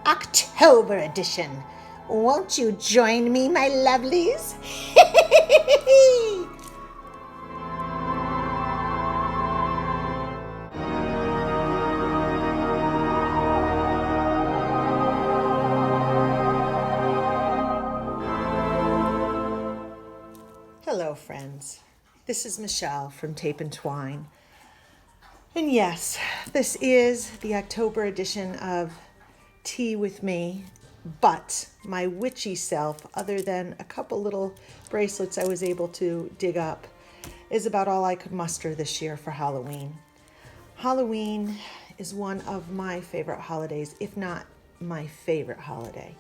October edition. Won't you join me, my lovelies? Hello, friends. This is Michelle from Tape and Twine. And yes, this is the October edition of Tea with Me, but my witchy self, other than a couple little bracelets I was able to dig up, is about all I could muster this year for Halloween. Halloween is one of my favorite holidays, if not my favorite holiday.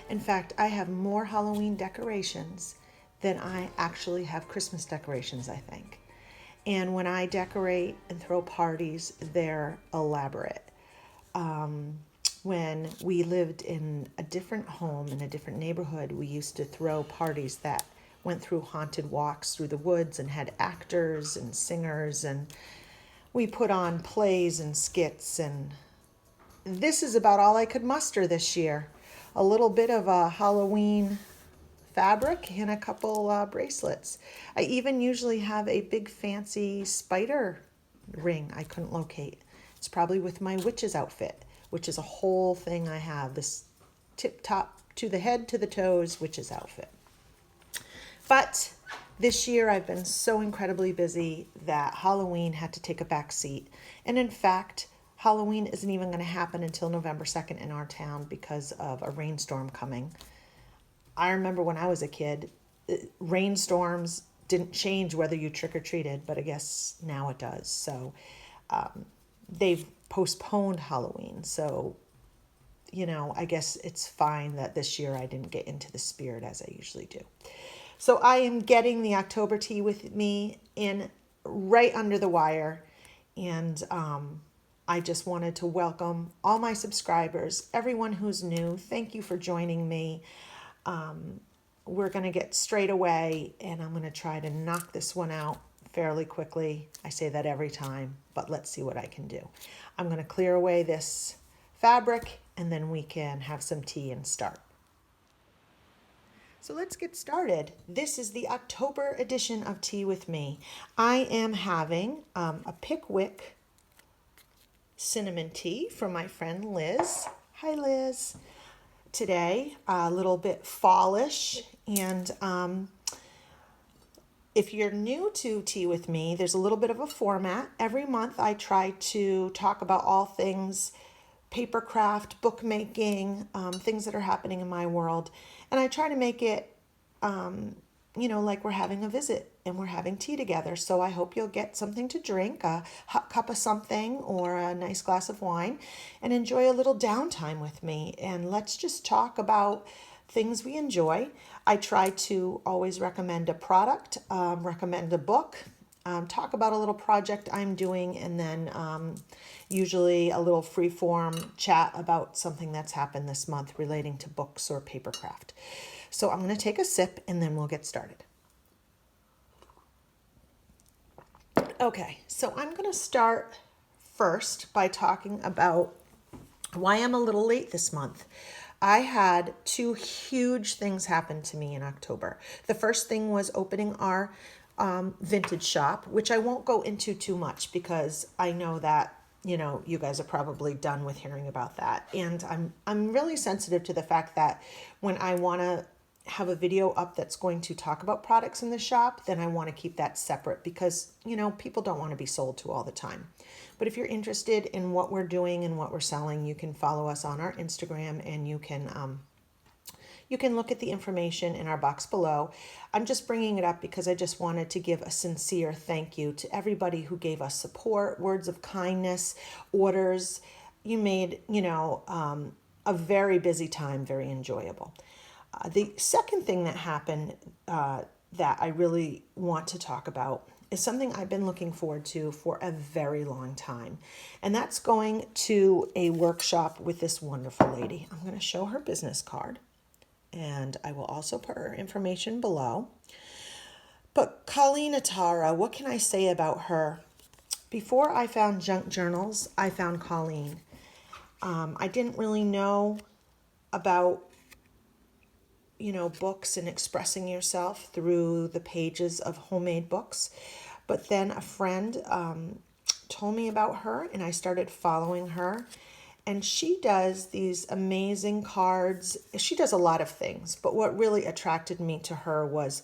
In fact, I have more Halloween decorations than I actually have Christmas decorations, I think. And when I decorate and throw parties, they're elaborate. When we lived in a different home, in a different neighborhood, we used to throw parties that went through haunted walks through the woods and had actors and singers, and we put on plays and skits, and this is about all I could muster this year. A little bit of a Halloween fabric and a couple bracelets. I even usually have a big fancy spider ring I couldn't locate. It's probably with my witch's outfit, which is a whole thing I have, this tip top to the head to the toes witch's outfit. But this year I've been so incredibly busy that Halloween had to take a back seat. And in fact, Halloween isn't even going to happen until November 2nd in our town because of a rainstorm coming. I remember when I was a kid, rainstorms didn't change whether you trick-or-treated, but I guess now it does. So they've postponed Halloween. So, I guess it's fine that this year I didn't get into the spirit as I usually do. So I am getting the October tea with me in right under the wire. And I just wanted to welcome all my subscribers, everyone who's new. Thank you for joining me. We're going to get straight away, and I'm going to try to knock this one out fairly quickly. I say that every time, but let's see what I can do. I'm going to clear away this fabric, and then we can have some tea and start. So let's get started. This is the October edition of Tea with Me. I am having a Pickwick cinnamon tea from my friend Liz. Hi, Liz. Today, a little bit fallish, and if you're new to Tea with Me, there's a little bit of a format. Every month I try to talk about all things paper craft, bookmaking, things that are happening in my world, and I try to make it like we're having a visit and we're having tea together. So I hope you'll get something to drink, a hot cup of something or a nice glass of wine, and enjoy a little downtime with me. And let's just talk about things we enjoy. I try to always recommend a product, recommend a book, talk about a little project I'm doing, and then usually a little free-form chat about something that's happened this month relating to books or papercraft. So I'm going to take a sip and then we'll get started. Okay, so I'm going to start first by talking about why I'm a little late this month. I had two huge things happen to me in October. The first thing was opening our vintage shop, which I won't go into too much because I know that you guys are probably done with hearing about that. And I'm really sensitive to the fact that when I want to have a video up that's going to talk about products in the shop, then I want to keep that separate because, people don't want to be sold to all the time. But if you're interested in what we're doing and what we're selling, you can follow us on our Instagram, and you can look at the information in our box below. I'm just bringing it up because I just wanted to give a sincere thank you to everybody who gave us support, words of kindness, orders. You made, a very busy time very enjoyable. The second thing that happened that I really want to talk about is something I've been looking forward to for a very long time. And that's going to a workshop with this wonderful lady. I'm going to show her business card, and I will also put her information below. But Colleen Attara, what can I say about her? Before I found junk journals, I found Colleen. I didn't really know about, books and expressing yourself through the pages of homemade books. But then a friend told me about her, and I started following her. And she does these amazing cards. She does a lot of things, but what really attracted me to her was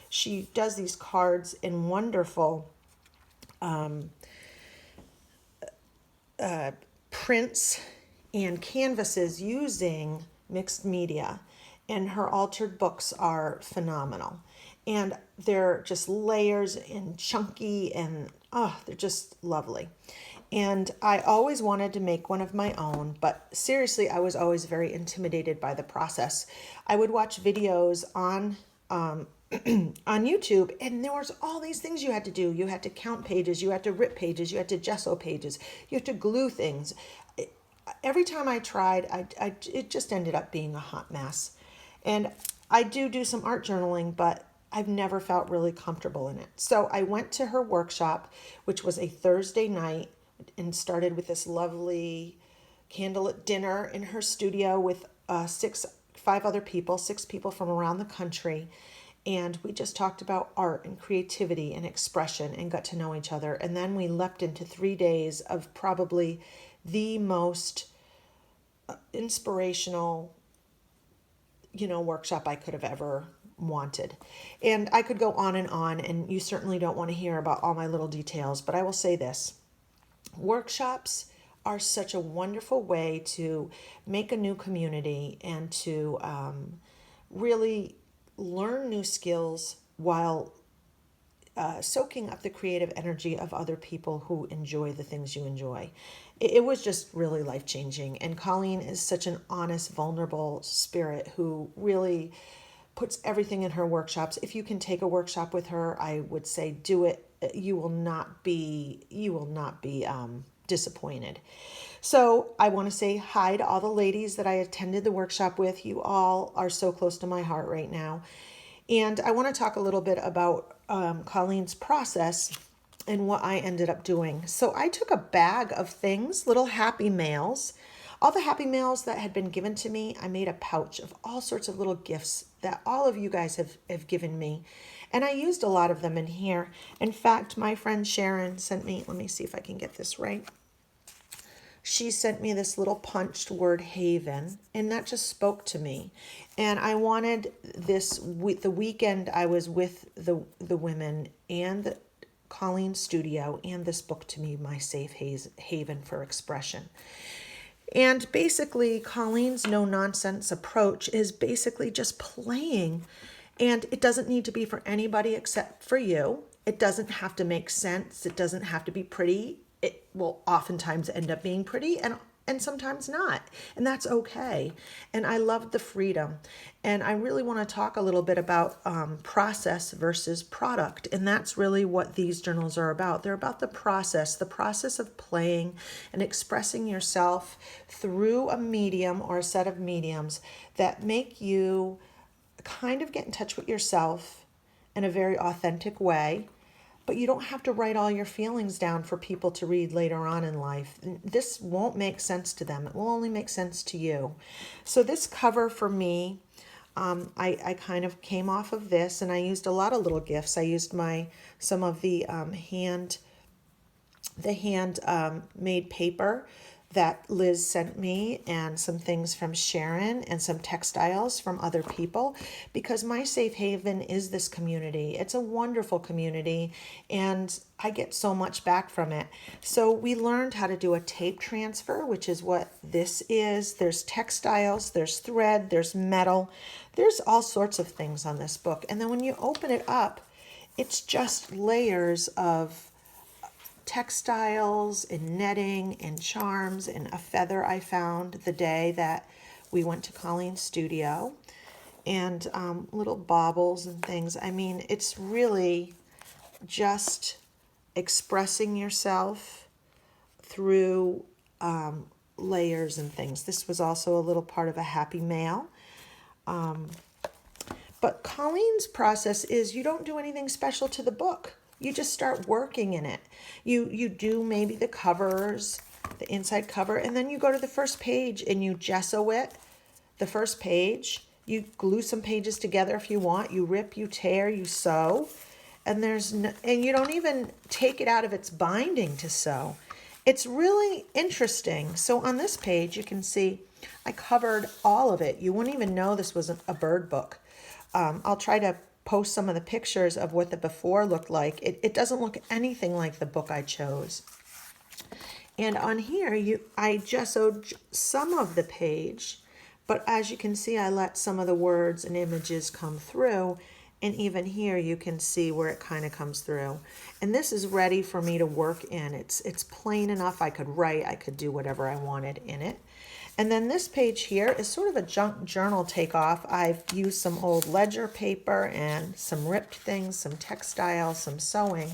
she does these cards in wonderful prints and canvases using mixed media. And her altered books are phenomenal. And they're just layers and chunky, and they're just lovely. And I always wanted to make one of my own, but seriously, I was always very intimidated by the process. I would watch videos on on YouTube, and there was all these things you had to do. You had to count pages, you had to rip pages, you had to gesso pages, you had to glue things. Every time I tried, it just ended up being a hot mess. And I do some art journaling, but I've never felt really comfortable in it. So I went to her workshop, which was a Thursday night, and started with this lovely candlelit dinner in her studio with six people from around the country. And we just talked about art and creativity and expression and got to know each other. And then we leapt into 3 days of probably the most inspirational, workshop I could have ever wanted. And I could go on, and you certainly don't want to hear about all my little details, but I will say this. Workshops are such a wonderful way to make a new community and to really learn new skills while soaking up the creative energy of other people who enjoy the things you enjoy. It was just really life-changing. And Colleen is such an honest, vulnerable spirit who really puts everything in her workshops. If you can take a workshop with her, I would say do it. You will not be disappointed. So I want to say hi to all the ladies that I attended the workshop with. You all are so close to my heart right now. And I want to talk a little bit about Colleen's process and what I ended up doing. So I took a bag of things, little happy mails, all the happy mails that had been given to me. I made a pouch of all sorts of little gifts that all of you guys have given me. And I used a lot of them in here. In fact, my friend Sharon sent me, let me see if I can get this right. She sent me this little punched word haven, and that just spoke to me. And I wanted this, the weekend I was with the women and the Colleen studio, and this book to me, my safe haven for expression. And basically, Colleen's no-nonsense approach is basically just playing. And it doesn't need to be for anybody except for you. It doesn't have to make sense. It doesn't have to be pretty. It will oftentimes end up being pretty and sometimes not. And that's okay. And I loved the freedom. And I really want to talk a little bit about process versus product. And that's really what these journals are about. They're about the process of playing and expressing yourself through a medium or a set of mediums that make you kind of get in touch with yourself in a very authentic way. But you don't have to write all your feelings down for people to read later on in life. This won't make sense to them. It will only make sense to you. So this cover for me, I kind of came off of this, and I used a lot of little gifts. I used some of the hand made paper that Liz sent me, and some things from Sharon, and some textiles from other people, because my safe haven is this community. It's a wonderful community, and I get so much back from it. So we learned how to do a tape transfer, which is what this is. There's textiles, there's thread, there's metal, there's all sorts of things on this book. And then when you open it up, it's just layers of textiles and netting and charms and a feather I found the day that we went to Colleen's studio, and little baubles and things. I mean, it's really just expressing yourself through layers and things. This was also a little part of a happy mail. But Colleen's process is you don't do anything special to the book. You just start working in it. You do maybe the covers, the inside cover, and then you go to the first page and you gesso it the first page. You glue some pages together if you want. You rip, you tear, you sew. And and you don't even take it out of its binding to sew. It's really interesting. So on this page, you can see I covered all of it. You wouldn't even know this was a bird book. I'll try to post some of the pictures of what the before looked like. It doesn't look anything like the book I chose. And on here, I gessoed some of the page, but as you can see, I let some of the words and images come through. And even here, you can see where it kind of comes through. And this is ready for me to work in. It's plain enough. I could write. I could do whatever I wanted in it. And then this page here is sort of a junk journal takeoff. I've used some old ledger paper and some ripped things, some textile, some sewing.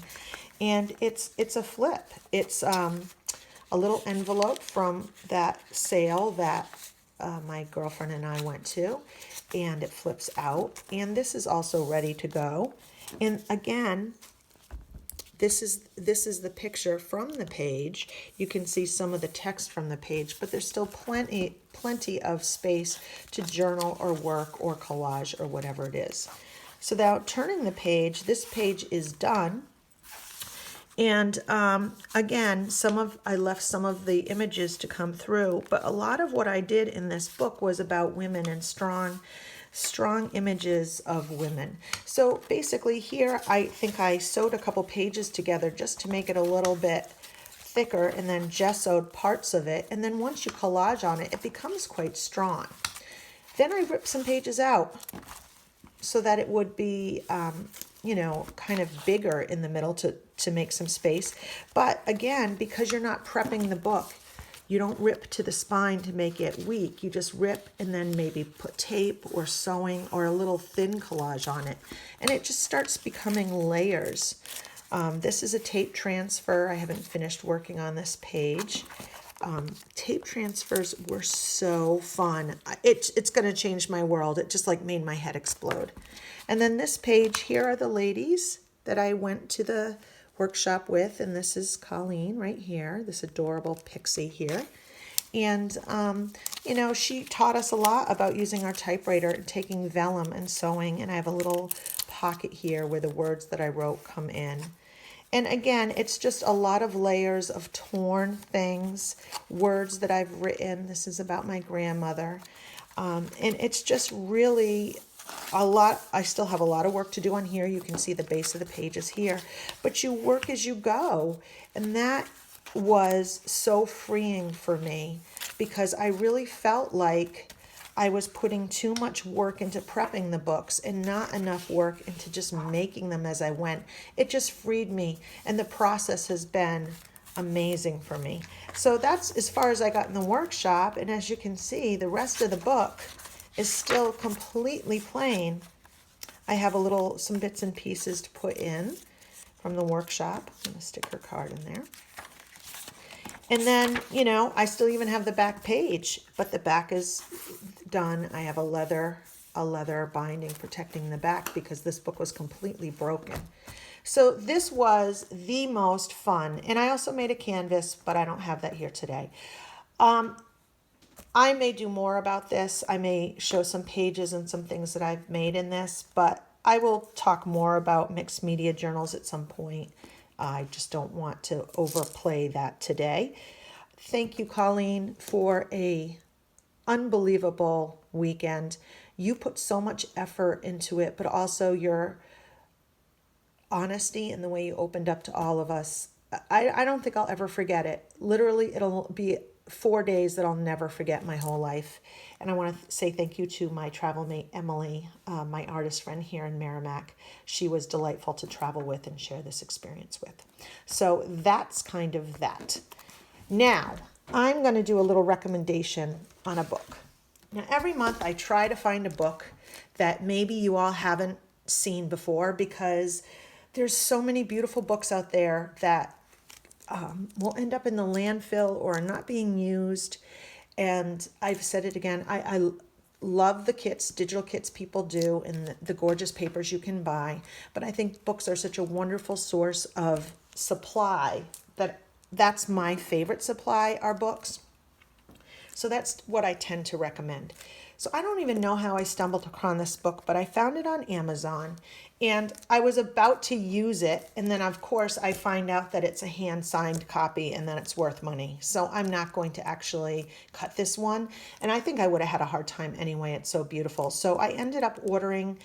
And it's a flip. It's a little envelope from that sale that my girlfriend and I went to, and it flips out. And this is also ready to go. And again, this is the picture from the page. You can see some of the text from the page, but there's still plenty of space to journal or work or collage or whatever it is. So now turning the page, this page is done. And again, I left some of the images to come through, but a lot of what I did in this book was about women and strong images of women. So basically here, I think I sewed a couple pages together just to make it a little bit thicker, and then gessoed parts of it. And then once you collage on it, it becomes quite strong. Then I ripped some pages out so that it would be, kind of bigger in the middle to make some space. But again, because you're not prepping the book, you don't rip to the spine to make it weak. You just rip and then maybe put tape or sewing or a little thin collage on it. And it just starts becoming layers. This is a tape transfer. I haven't finished working on this page. Tape transfers were so fun. It's going to change my world. It just like made my head explode. And then this page, here are the ladies that I went to the workshop with, and this is Colleen right here, this adorable pixie here. And, she taught us a lot about using our typewriter and taking vellum and sewing, and I have a little pocket here where the words that I wrote come in. And again, it's just a lot of layers of torn things, words that I've written. This is about my grandmother. And it's just really a lot. I still have a lot of work to do on here. You can see the base of the pages here, but you work as you go. And that was so freeing for me because I really felt like I was putting too much work into prepping the books and not enough work into just making them as I went. It just freed me, and the process has been amazing for me. So that's as far as I got in the workshop, and as you can see, the rest of the book is still completely plain. I have some bits and pieces to put in from the workshop. I'm going to stick her card in there. And then, I still even have the back page, but the back is done. I have a leather binding protecting the back because this book was completely broken. So this was the most fun. And I also made a canvas, but I don't have that here today. I may do more about this. I may show some pages and some things that I've made in this, but I will talk more about mixed media journals at some point. I just don't want to overplay that today. Thank you, Colleen, for a unbelievable weekend. You put so much effort into it, but also your honesty and the way you opened up to all of us. I don't think I'll ever forget it. Literally, it'll be 4 days that I'll never forget my whole life. And I want to say thank you to my travel mate, Emily, my artist friend here in Merrimack. She was delightful to travel with and share this experience with. So that's kind of that. Now, I'm going to do a little recommendation on a book. Now, every month I try to find a book that maybe you all haven't seen before, because there's so many beautiful books out there that will end up in the landfill or not being used. And I've said it again, I love the kits, digital kits people do, and the gorgeous papers you can buy. But I think books are such a wonderful source of supply that's my favorite supply are books. So that's what I tend to recommend. So I don't even know how I stumbled upon this book, but I found it on Amazon and I was about to use it. And then of course I find out that it's a hand signed copy and then it's worth money. So I'm not going to actually cut this one. And I think I would have had a hard time anyway. It's so beautiful. So I ended up ordering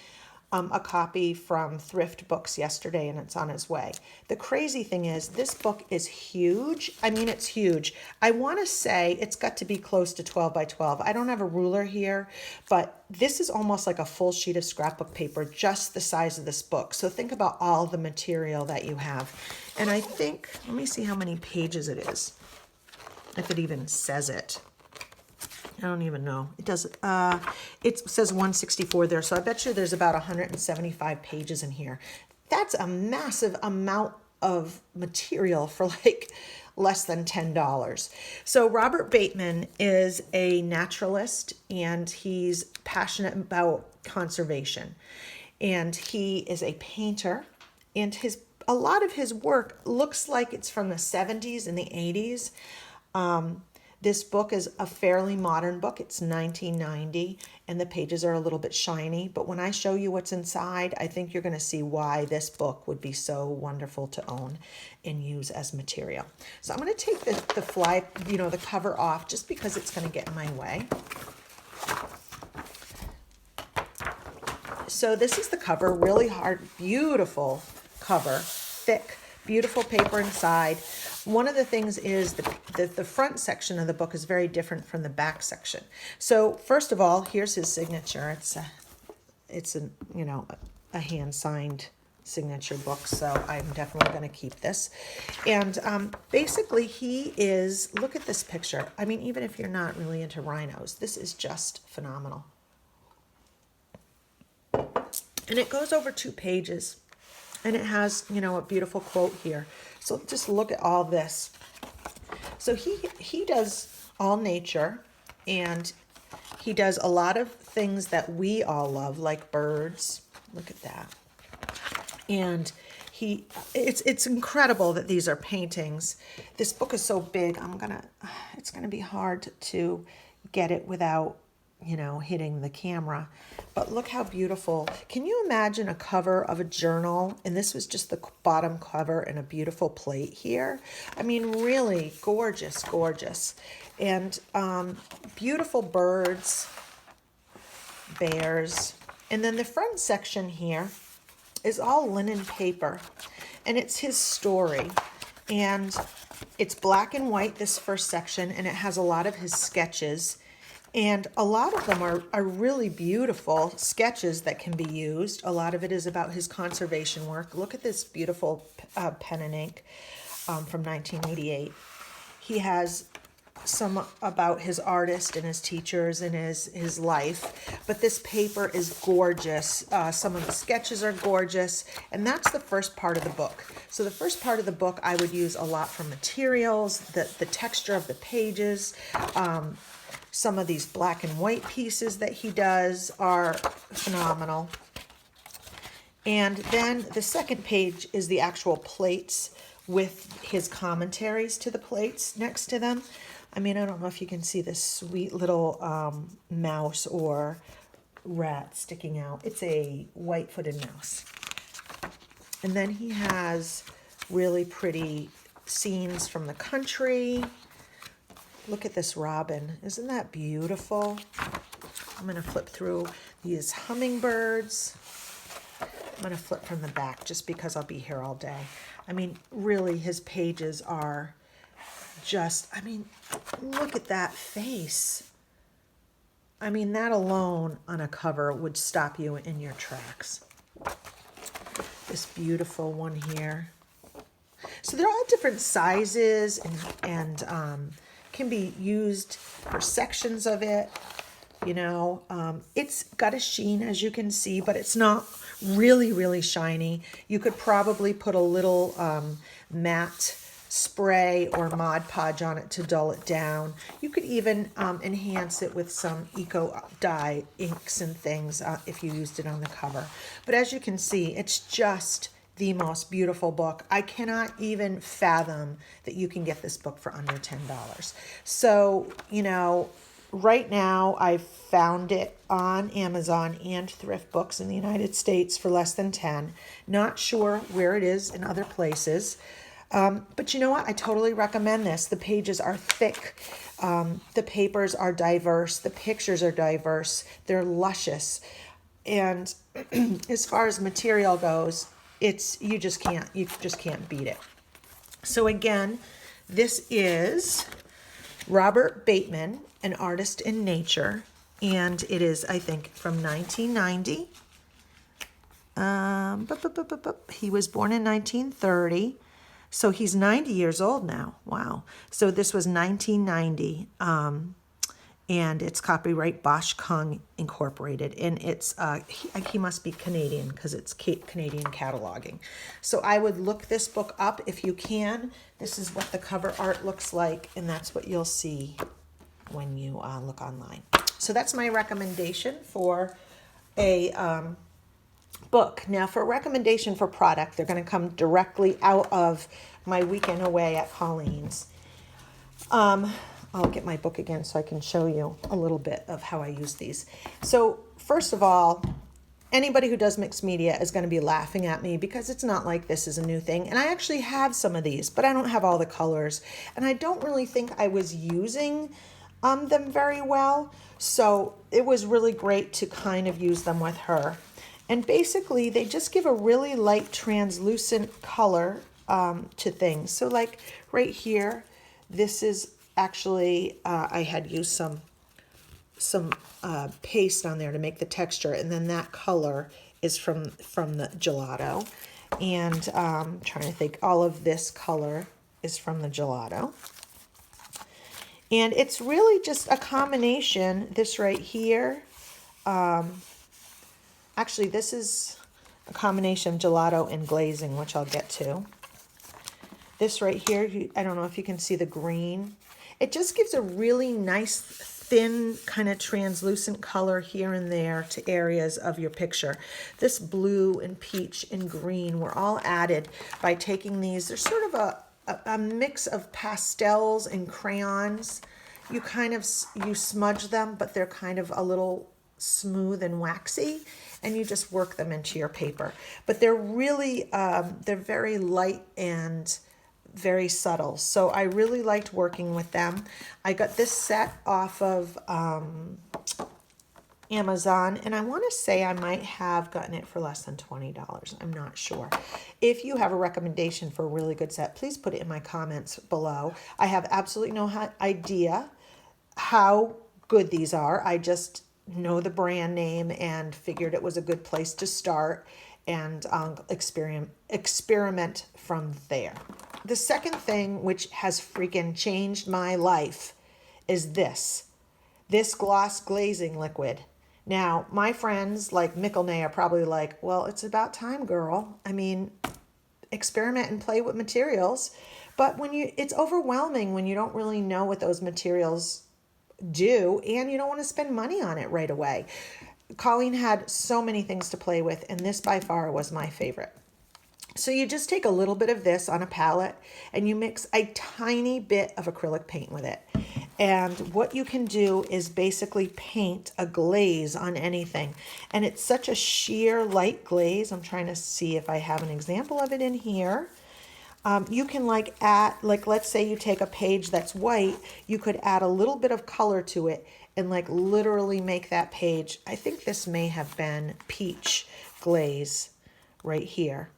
a copy from Thrift Books yesterday and it's on its way. The crazy thing is this book is huge. I mean, it's huge. I want to say it's got to be close to 12 by 12. I don't have a ruler here, but this is almost like a full sheet of scrapbook paper, just the size of this book. So think about all the material that you have. And I think, let me see how many pages it is, if it even says it. I don't even know. It does. It says 164 there, so I bet you there's about 175 pages in here. That's a massive amount of material for like less than $10. So Robert Bateman is a naturalist and he's passionate about conservation. And he is a painter, and a lot of his work looks like it's from the 70s and the 80s. This book is a fairly modern book. It's 1990, and the pages are a little bit shiny. But when I show you what's inside, I think you're going to see why this book would be so wonderful to own and use as material. So I'm going to take the cover off just because it's going to get in my way. So this is the cover, really hard, beautiful cover, thick, beautiful paper inside. One of the things is the front section of the book is very different from the back section. So first of all, here's his signature. It's a hand signed signature book, so I'm definitely going to keep this. And basically he is, look at this picture. I mean, even if you're not really into rhinos, this is just phenomenal. And it goes over 2 pages. And it has, a beautiful quote here. So just look at all this. So he does all nature, and he does a lot of things that we all love, like birds. Look at that. And it's incredible that these are paintings. This book is so big. It's gonna be hard to get it without hitting the camera. But look how beautiful. Can you imagine a cover of a journal? And this was just the bottom cover and a beautiful plate here. I mean, really gorgeous, gorgeous. And beautiful birds, bears. And then the front section here is all linen paper. And it's his story. And it's black and white, this first section, and it has a lot of his sketches. And a lot of them are really beautiful sketches that can be used. A lot of it is about his conservation work. Look at this beautiful pen and ink from 1988. He has some about his artist and his teachers and his life. But this paper is gorgeous. Some of the sketches are gorgeous. And that's the first part of the book. So the first part of the book I would use a lot for materials, the texture of the pages. Some of these black and white pieces that he does are phenomenal. And then the second page is the actual plates with his commentaries to the plates next to them. I mean, I don't know if you can see this sweet little mouse or rat sticking out. It's a white-footed mouse. And then he has really pretty scenes from the country. Look at this robin. Isn't that beautiful? I'm going to flip through these hummingbirds. I'm going to flip from the back just because I'll be here all day. I mean, really, his pages are just, look at that face. I mean, that alone on a cover would stop you in your tracks. This beautiful one here. So they're all different sizes and can be used for sections of it. It's got a sheen, as you can see, but it's not really, really shiny. You could probably put a little matte spray or Mod Podge on it to dull it down. You could even enhance it with some eco dye inks and things if you used it on the cover. But as you can see, it's just the most beautiful book. I cannot even fathom that you can get this book for under $10. So, right now I've found it on Amazon and Thrift Books in the United States for less than 10. Not sure where it is in other places. But you know what? I totally recommend this. The pages are thick. The papers are diverse. The pictures are diverse. They're luscious. And as far as material goes, you just can't beat it. So again, this is Robert Bateman, an artist in nature, and it is, I think, from 1990. He was born in 1930, so he's 90 years old now. Wow. So this was 1990, and it's copyright Bosch Kung Incorporated, and it's he must be Canadian because it's Canadian cataloging. So I would look this book up if you can. This is what the cover art looks like, and that's what you'll see when you look online. So that's my recommendation for a book. Now for a recommendation for product, they're going to come directly out of my weekend away at Colleen's. I'll get my book again so I can show you a little bit of how I use these. So first of all, anybody who does mixed media is going to be laughing at me because it's not like this is a new thing. And I actually have some of these, but I don't have all the colors. And I don't really think I was using them very well. So it was really great to kind of use them with her. And basically, they just give a really light translucent color to things. So like right here, this is actually, I had used some paste on there to make the texture, and then that color is from the Gelato. And trying to think, all of this color is from the Gelato. And it's really just a combination, this right here. Actually, this is a combination of Gelato and glazing, which I'll get to. This right here, I don't know if you can see the green. It just gives a really nice, thin, kind of translucent color here and there to areas of your picture. This blue and peach and green were all added by taking these. They're sort of a mix of pastels and crayons. You smudge them, but they're kind of a little smooth and waxy, and you just work them into your paper. But they're really, they're very light and very subtle. So I really liked working with them. I got this set off of Amazon, and I want to say I might have gotten it for less than $20. I'm not sure. If you have a recommendation for a really good set, please put it in my comments below. I have absolutely no idea how good these are. I just know the brand name and figured it was a good place to start and experiment from there. The second thing, which has freaking changed my life, is this gloss glazing liquid. Now, my friends like Mickelnay are probably like, well, it's about time, girl. I mean, experiment and play with materials. But it's overwhelming when you don't really know what those materials do, and you don't want to spend money on it right away. Colleen had so many things to play with, and this by far was my favorite. So you just take a little bit of this on a palette and you mix a tiny bit of acrylic paint with it. And what you can do is basically paint a glaze on anything. And it's such a sheer light glaze. I'm trying to see if I have an example of it in here. You can let's say you take a page that's white, you could add a little bit of color to it and literally make that page. I think this may have been peach glaze right here.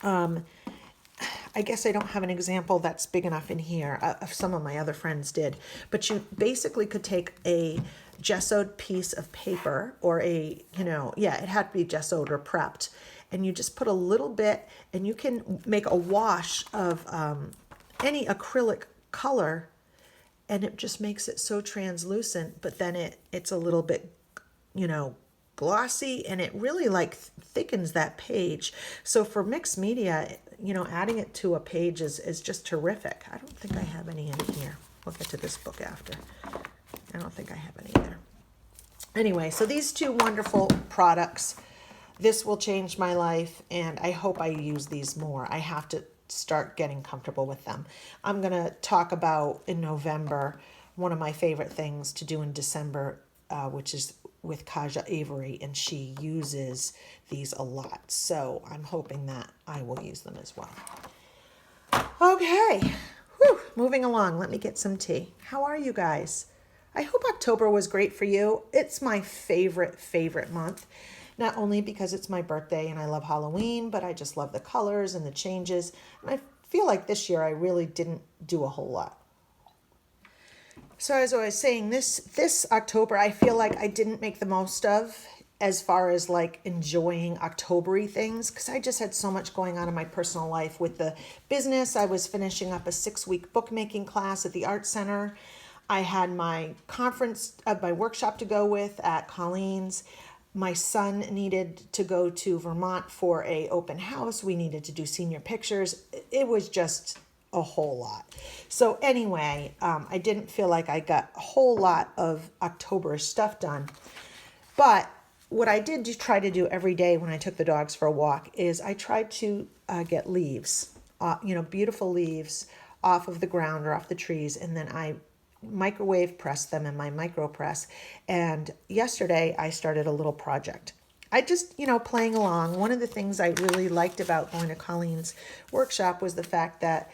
I guess I don't have an example that's big enough in here. Some of my other friends did. But you basically could take a gessoed piece of paper or it had to be gessoed or prepped. And you just put a little bit, and you can make a wash of any acrylic color, and it just makes it so translucent, but then it's a little bit, glossy, and it really thickens that page. So for mixed media, adding it to a page is just terrific. I don't think I have any in here. We'll get to this book after. I don't think I have any either. Anyway, so these two wonderful products, this will change my life, and I hope I use these more. I have to start getting comfortable with them. I'm going to talk about in November one of my favorite things to do in December, which is with Kaja Avery, and she uses these a lot. So I'm hoping that I will use them as well. Okay, whew, moving along. Let me get some tea. How are you guys? I hope October was great for you. It's my favorite month. Not only because it's my birthday and I love Halloween, but I just love the colors and the changes. And I feel like this year I really didn't do a whole lot. So as I was saying, this October, I feel like I didn't make the most of as far as like enjoying October-y things, because I just had so much going on in my personal life with the business. I was finishing up a 6-week bookmaking class at the Art Center. I had my conference, my workshop to go with at Colleen's. My son needed to go to Vermont for a open house. We needed to do senior pictures. It was just a whole lot. So anyway, I didn't feel like I got a whole lot of October stuff done. But what I did try to do every day when I took the dogs for a walk is I tried to get leaves, beautiful leaves off of the ground or off the trees. And then I microwave press them in my micro press. And yesterday I started a little project. I just, playing along. One of the things I really liked about going to Colleen's workshop was the fact that,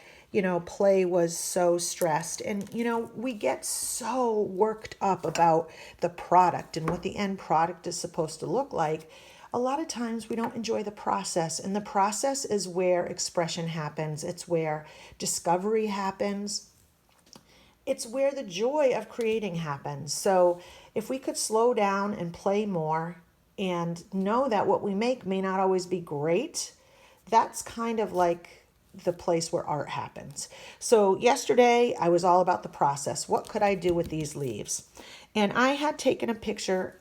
play was so stressed. And, we get so worked up about the product and what the end product is supposed to look like. A lot of times we don't enjoy the process. And the process is where expression happens. It's where discovery happens. It's where the joy of creating happens. So if we could slow down and play more and know that what we make may not always be great, that's kind of like the place where art happens. So yesterday I was all about the process. What could I do with these leaves? And I had taken a picture.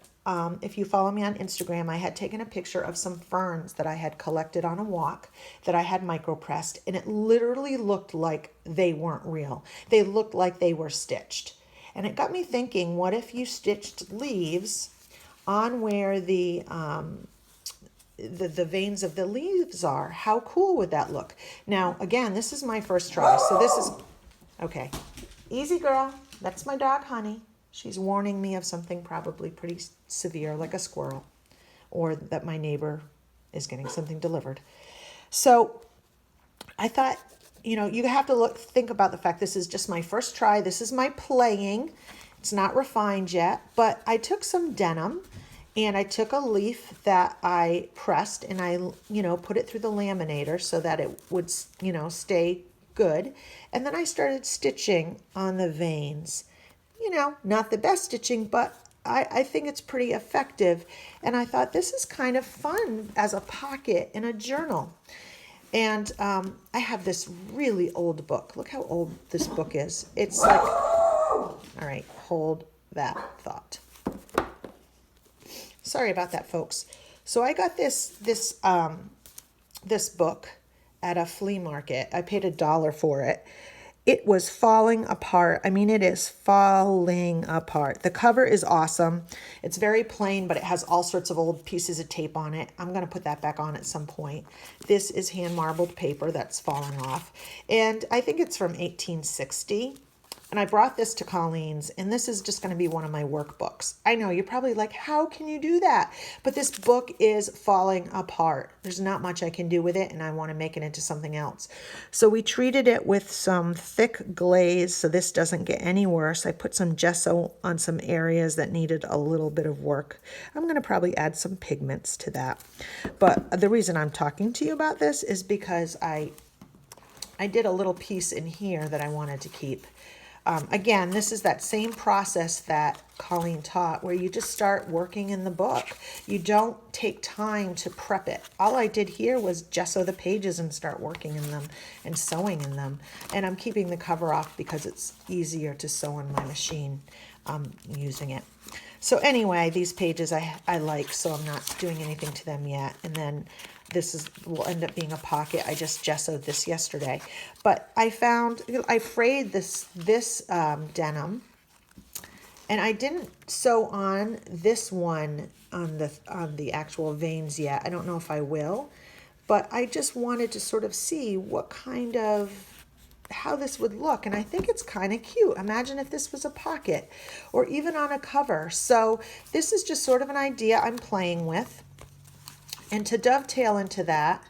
If you follow me on Instagram, I had taken a picture of some ferns that I had collected on a walk that I had micropressed, and it literally looked like they weren't real. They looked like they were stitched. And it got me thinking, what if you stitched leaves on where the veins of the leaves are? How cool would that look? Now, again, this is my first try. So this is, okay, easy girl. That's my dog, Honey. She's warning me of something probably pretty severe, like a squirrel, or that my neighbor is getting something delivered. So I thought, you have to think about the fact this is just my first try. This is my playing. It's not refined yet, but I took some denim and I took a leaf that I pressed and I, put it through the laminator so that it would, stay good. And then I started stitching on the veins. Not the best stitching, but I think it's pretty effective. And I thought this is kind of fun as a pocket in a journal. And I have this really old book. Look how old this book is. It's like, all right, hold that thought. Sorry about that, folks. So I got this book at a flea market. I paid $1 for it. It was falling apart. I mean, it is falling apart. The cover is awesome. It's very plain, but it has all sorts of old pieces of tape on it. I'm going to put that back on at some point. This is hand marbled paper that's fallen off. And I think it's from 1860. And I brought this to Colleen's, and this is just going to be one of my workbooks. I know, you're probably like, how can you do that? But this book is falling apart. There's not much I can do with it, and I want to make it into something else. So we treated it with some thick glaze so this doesn't get any worse. I put some gesso on some areas that needed a little bit of work. I'm going to probably add some pigments to that. But the reason I'm talking to you about this is because I did a little piece in here that I wanted to keep. Again, this is that same process that Colleen taught where you just start working in the book. You don't take time to prep it. All I did here was gesso the pages and start working in them and sewing in them. And I'm keeping the cover off because it's easier to sew on my machine using it. So anyway, these pages I like, so I'm not doing anything to them yet. And then will end up being a pocket. I just gessoed this yesterday. But I frayed this denim, and I didn't sew on this one on the actual veins yet. I don't know if I will, but I just wanted to sort of see what kind of how this would look, and I think it's kind of cute. Imagine if this was a pocket or even on a cover. So this is just sort of an idea I'm playing with. And to dovetail into that,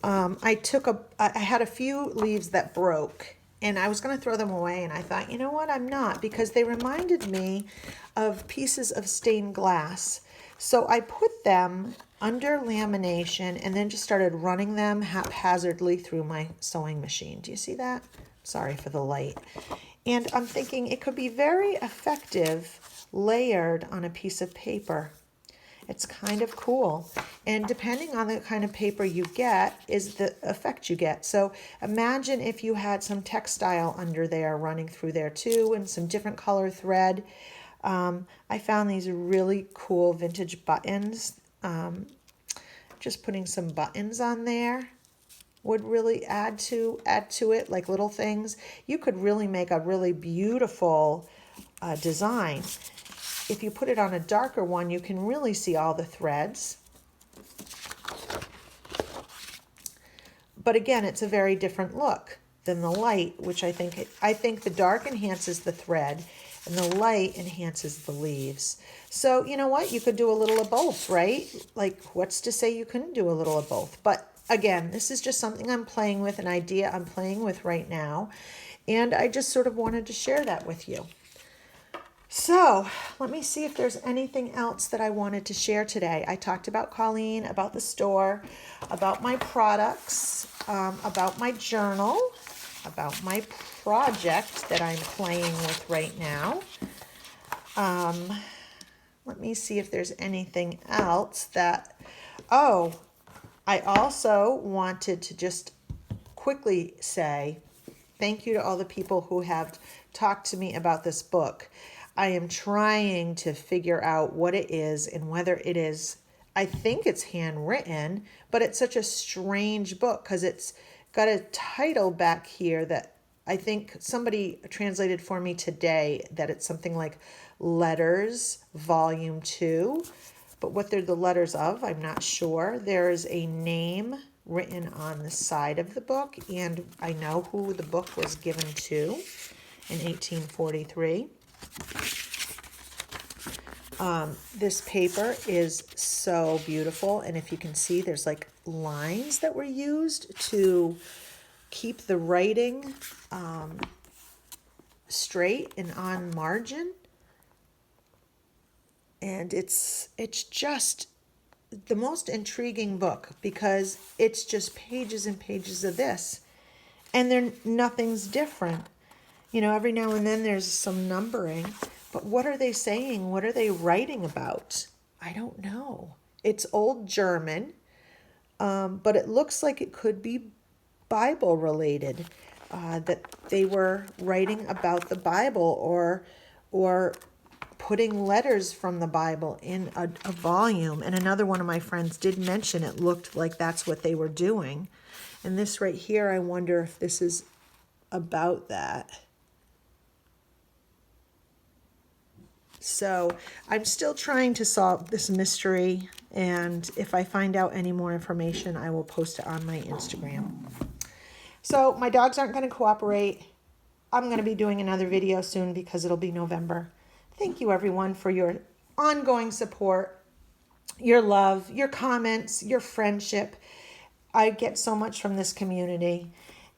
I had a few leaves that broke, and I was going to throw them away, and I thought, you know what, I'm not, because they reminded me of pieces of stained glass. So I put them under lamination and then just started running them haphazardly through my sewing machine. Do you see that? Sorry for the light. And I'm thinking it could be very effective layered on a piece of paper. It's kind of cool. And depending on the kind of paper you get is the effect you get. So imagine if you had some textile under there running through there too, and some different color thread. I found these really cool vintage buttons. Just putting some buttons on there would really add to it, like little things. You could really make a really beautiful design. If you put it on a darker one, you can really see all the threads. But again, it's a very different look than the light, which I think the dark enhances the thread and the light enhances the leaves. So you know what? You could do a little of both, right? Like, what's to say you couldn't do a little of both? But again, this is just something I'm playing with, an idea I'm playing with right now. And I just sort of wanted to share that with you. So let me see if there's anything else that I wanted to share today. I talked about Colleen, about the store, about my products, about my journal, about my project that I'm playing with right now. Let me see if there's anything else that, I also wanted to just quickly say thank you to all the people who have talked to me about this book. I am trying to figure out what it is and whether it is, I think it's handwritten, but it's such a strange book because it's got a title back here that I think somebody translated for me today, that it's something like Letters Volume 2. But what they're the letters of, I'm not sure. There's a name written on the side of the book, and I know who the book was given to in 1843. This paper is so beautiful, and if you can see, there's like lines that were used to keep the writing straight and on margin. And it's just the most intriguing book because it's just pages and pages of this, and nothing's different. You know, every now and then there's some numbering, but what are they saying? What are they writing about? I don't know. It's old German, but it looks like it could be Bible related, that they were writing about the Bible or putting letters from the Bible in a volume. And another one of my friends did mention it looked like that's what they were doing. And this right here, I wonder if this is about that. So I'm still trying to solve this mystery, and if I find out any more information, I will post it on my Instagram. So my dogs aren't going to cooperate. I'm going to be doing another video soon because it'll be November. Thank you, everyone, for your ongoing support, your love, your comments, your friendship. I get so much from this community.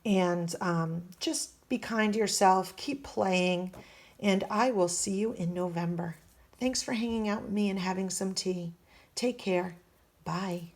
And just be kind to yourself. Keep playing. And I will see you in November. Thanks for hanging out with me and having some tea. Take care. Bye.